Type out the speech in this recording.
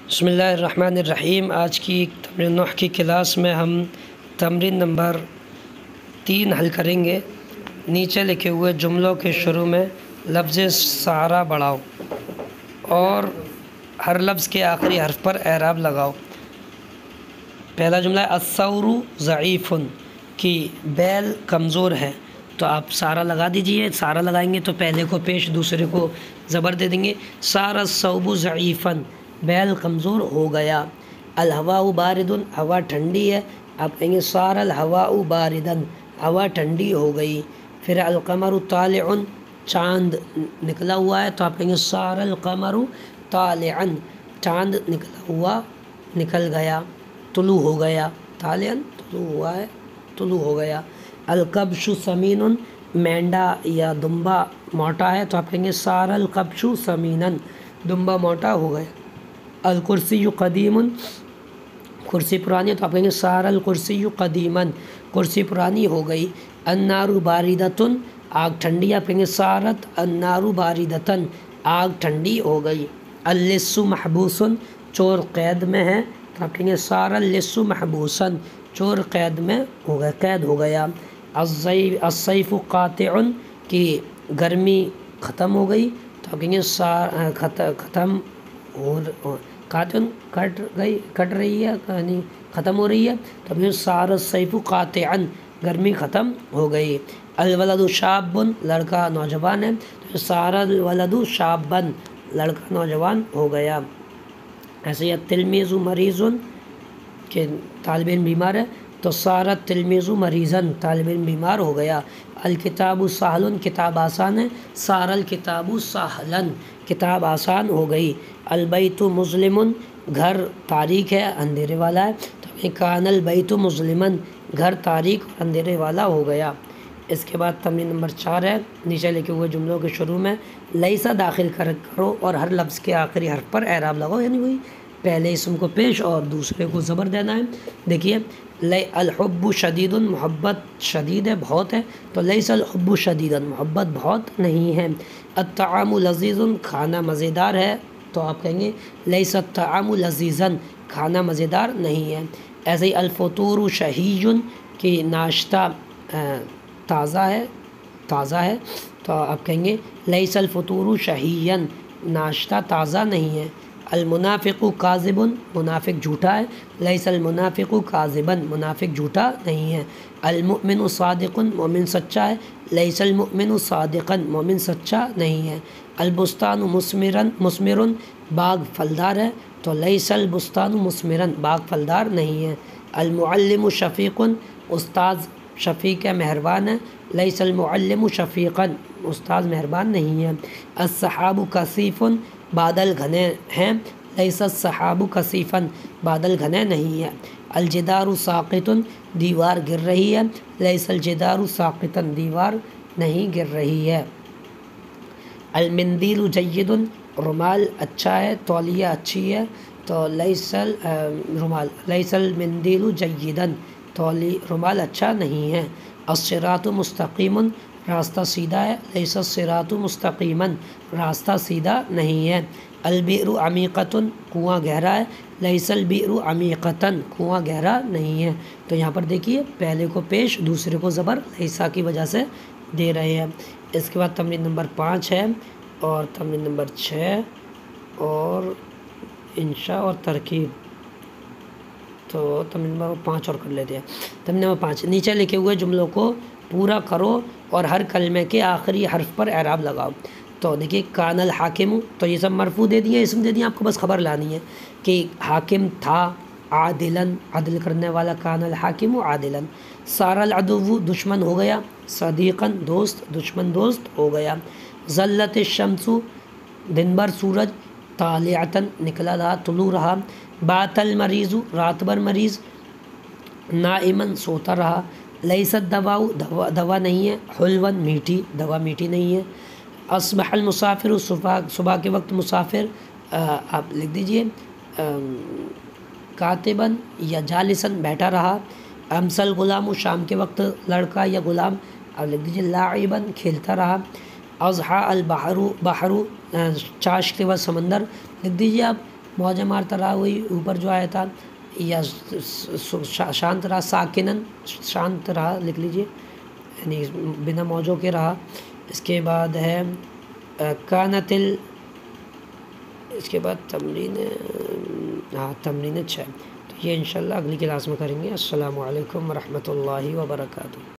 بسم اللہ الرحمن الرحیم۔ آج کی تمرین 9 کی کلاس میں ہم تمرین نمبر 3 حل کریں گے۔ نیچے لکھے ہوئے جملوں کے شروع میں لفظ سارا بڑھاؤ اور ہر لفظ کے آخری حرف پر اعراب لگاؤ۔ پہلا جملہ ہے الثور ضعیف، کہ بیل کمزور ہے، تو آپ سارا لگا دیجئے۔ سارا لگائیں گے تو پہلے کو پیش دوسرے کو زبر دے دیں گے۔ سارا الثوب ضعیفا، بیل کمزور ہو گیا۔ الہواء بارد، ہوا ٹھنڈی ہے، آپ کہیں گے صار الہواء باردا، ہوا ٹھنڈی ہو گئی۔ پھر القمر طالع، چاند نکلا ہوا ہے، تو آپ کہیں گے صار القمر طالعا، چاند نکلا ہوا نکل گیا، طلوع ہو گیا۔ طالعا طلوع ہوا ہے، طلوع ہو گیا۔ الکبش سمین، مینڈا یا دمبا موٹا ہے، تو آپ کہیں گے صار الکبش سمینا، دمبا موٹا ہو گیا۔ الکرسی قدیم، کرسی پرانی ہے، تو آپ کہیں گے صار الکرسی قدیما، کرسی پرانی ہو گئی۔ النار باردۃ، آگ ٹھنڈی، آپ کہیں گے صارت النار باردۃ، آگ ٹھنڈی ہو گئی۔ اللص محبوس، چور قید میں ہے، تو آپ کہیں گے صار اللص محبوسا، چور قید میں ہو گیا، قید ہو گیا۔ الصیف قاطع، کہ گرمی ختم ہو گئی، تو آپ کہیں گے ختم قاطع کٹ رہی ہے، یعنی ختم ہو رہی ہے، تو اب صار الصیف قاطعا، گرمی ختم ہو گئی۔ الولد شاب، لڑکا نوجوان ہے، تو صار الولد شابا، لڑکا نوجوان ہو گیا۔ ایسے ہی التلمیذ مریض، کہ طالب علم بیمار ہے، تو صار التلمیذ مریضا، طالب علم بیمار ہو گیا۔ الکتاب سہل، کتاب آسان ہے، صار الکتاب سہلا، کتاب آسان ہو گئی۔ البیت مظلم، گھر تاریک ہے، اندھیرے والا ہے، تو کان البیت مظلما، گھر تاریک اور اندھیرے والا ہو گیا۔ اس کے بعد تمرین نمبر 4 ہے۔ نیچے لکھے ہوئے جملوں کے شروع میں لیسا داخل کرو اور ہر لفظ کے آخری حرف پر اعراب لگاؤ، یعنی وہی پہلے اسم کو پیش اور دوسرے کو زبر دینا ہے۔ دیکھیے الحب شدید، محبت شدید ہے، بہت ہے، تو لیس الحب شدیدا، محبت بہت نہیں ہے۔ الطعام لذیذ، کھانا مزیدار ہے، تو آپ کہیں گے لیس الطعام لذیذا، کھانا مزیدار نہیں ہے۔ ایسے ہی الفطور شہی، کہ ناشتہ تازہ ہے، تو آپ کہیں گے لیس الفطور شہیا، ناشتہ تازہ نہیں ہے۔ المنافق کاذب، منافق جھوٹا ہے، لیس المنافق کاذبا، منافق جھوٹا نہیں ہے۔ المؤمن صادق، مومن سچا ہے، لیس المؤمن صادقا، مومن سچا نہیں ہے۔ البستان مثمر، باغ پھلدار ہے، تو لیس البستان مثمرا، باغ پھلدار نہیں ہے۔ المعلم شفیق، استاذ شفیق ہے، مہربان ہے، لیس المعلم شفیقا، استاذ مہربان نہیں ہے۔ السحاب کثیف، بادل گھنے ہیں، لیس السحاب کثیفا، بادل گھنے نہیں ہے۔ الجدار ساقط، دیوار گر رہی ہے، لیس الجدار ساقطا، دیوار نہیں گر رہی ہے۔ المندیل جید، رومال اچھا ہے، تولیہ اچھی ہے، تو لیس المندیل جیدا، رومال اچھا نہیں ہے۔ الصراط مستقیم، راستہ سیدھا ہے، لیس الصراط مستقیما، راستہ سیدھا نہیں ہے۔ البئر عمیقۃ، کنواں گہرا ہے، لیس البئر عمیقۃ، کنواں گہرا نہیں ہے۔ تو یہاں پر دیکھیے پہلے کو پیش دوسرے کو زبر لیسا کی وجہ سے دے رہے ہیں۔ اس کے بعد تمرین نمبر 5 ہے، اور تمرین نمبر 6 اور انشاء اور ترکیب، تو تمرین نمبر 5 اور کر لیتے ہیں۔ تمرین نمبر 5، نیچے لکھے ہوئے جملوں کو پورا کرو اور ہر کلمے کے آخری حرف پر اعراب لگاؤ۔ تو دیکھیے کان الحاکم، تو یہ سب مرفوع دے دیے، اسم دے دیے، آپ کو بس خبر لانی ہے کہ حاکم تھا، عادلا، عدل کرنے والا، کان الحاکم عادلا۔ صار العدو، دشمن ہو گیا، صدیقا، دوست، دشمن دوست ہو گیا۔ ظلت الشمس، دن بھر سورج، طالعتا، نکلا رہا، طلوع رہا۔ بات المریض، رات بھر مریض، نائما، سوتا رہا۔ لیس الدواء، دوا نہیں ہے، حلوا، میٹھی، دوا میٹھی نہیں ہے۔ اصبح المسافر، صبح کے وقت مسافر، آپ لکھ دیجئے کاتبا یا جالسا، بیٹھا رہا۔ امسی الغلام، شام کے وقت لڑکا یا غلام، آپ لکھ دیجئے لاعبا، کھیلتا رہا۔ اضحى البحر، بحر، چاشت کے بعد سمندر، لکھ دیجئے آپ موجہ مارتا رہا وہی اوپر جو آیا تھا، یا شانت رہا، ساکنن شانت رہا لکھ لیجئے، یعنی بنا موجوں کے رہا۔ اس کے بعد ہے کانتل، اس کے بعد تمرین تمرین 6، تو یہ انشاءاللہ اگلی کلاس میں کریں گے۔ السلام علیکم ورحمۃ اللہ وبرکاتہ۔